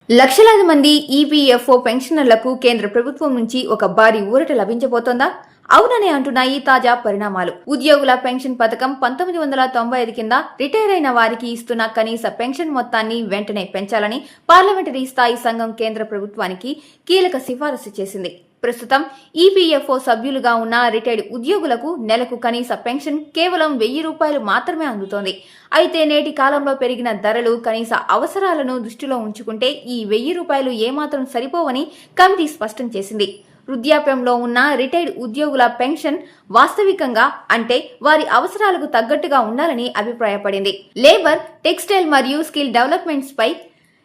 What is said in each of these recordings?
లక్షలాది మంది ఈపీఎఫ్ఓ పెన్షనర్లకు కేంద్ర ప్రభుత్వం నుంచి ఒక భారీ ఊరట లభించబోతోందా? అవుననే అంటున్నాయి తాజా పరిణామాలు. ఉద్యోగుల పెన్షన్ పథకం 1995 కింద రిటైర్ అయిన వారికి ఇస్తున్న కనీస పెన్షన్ మొత్తాన్ని వెంటనే పెంచాలని పార్లమెంటరీ స్థాయి సంఘం కేంద్ర ప్రభుత్వానికి కీలక సిఫారసు చేసింది. ప్రస్తుతం ఈపీఎఫ్ఓ సభ్యులుగా ఉన్న రిటైర్డ్ ఉద్యోగులకు నెలకు కనీస పెన్షన్ కేవలం ₹1000 మాత్రమే అందుతోంది. అయితే నేటి కాలంలో పెరిగిన ధరలు, కనీస అవసరాలను దృష్టిలో ఉంచుకుంటే ఈ ₹1000 ఏమాత్రం సరిపోవని కమిటీ స్పష్టం చేసింది. వృద్ధాప్యంలో ఉన్న రిటైర్డ్ ఉద్యోగుల పెన్షన్ వాస్తవికంగా అంటే వారి అవసరాలకు తగ్గట్టుగా ఉండాలని అభిప్రాయపడింది. లేబర్, టెక్స్టైల్ మరియు స్కిల్ డెవలప్మెంట్స్ పై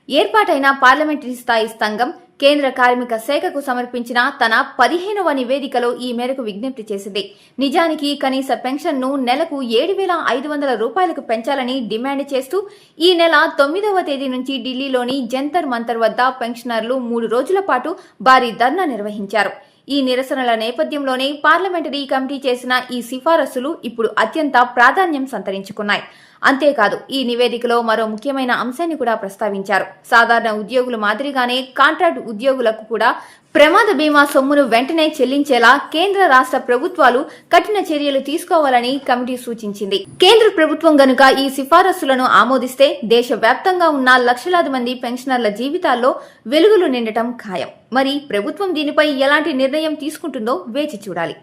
ఏర్పాటైన పార్లమెంటరీ స్థాయి సంఘం కేంద్ర కార్మిక శాఖకు సమర్పించిన తన 15వ నివేదికలో ఈ మేరకు విజ్ఞప్తి చేసింది. నిజానికి కనీస పెన్షన్ను నెలకు ₹7,500 పెంచాలని డిమాండ్ చేస్తూ ఈ నెల 9వ తేదీ నుంచి ఢిల్లీలోని జంతర్ మంతర్ వద్ద పెన్షనర్లు 3 రోజుల పాటు భారీ ధర్నా నిర్వహించారు. ఈ నిరసనల నేపథ్యంలోనే పార్లమెంటరీ కమిటీ చేసిన ఈ సిఫారసులు ఇప్పుడు అత్యంత ప్రాధాన్యం సంతరించుకున్నాయి. అంతేకాదు, ఈ నివేదికలో మరో ముఖ్యమైన అంశాన్ని కూడా ప్రస్తావించారు. సాధారణ ఉద్యోగుల మాదిరిగానే కాంట్రాక్ట్ ఉద్యోగులకు కూడా ప్రమాద బీమా సొమ్మును వెంటనే చెల్లించేలా కేంద్ర రాష్ట్ర ప్రభుత్వాలు కఠిన చర్యలు తీసుకోవాలని కమిటీ సూచించింది. కేంద్ర ప్రభుత్వం గనుక ఈ సిఫారసులను ఆమోదిస్తే దేశవ్యాప్తంగా ఉన్న లక్షలాది మంది పెన్షనర్ల జీవితాల్లో వెలుగులు నిండటం ఖాయం. మరి ప్రభుత్వం దీనిపై ఎలాంటి నిర్ణయం తీసుకుంటుందో వేచి చూడాలి.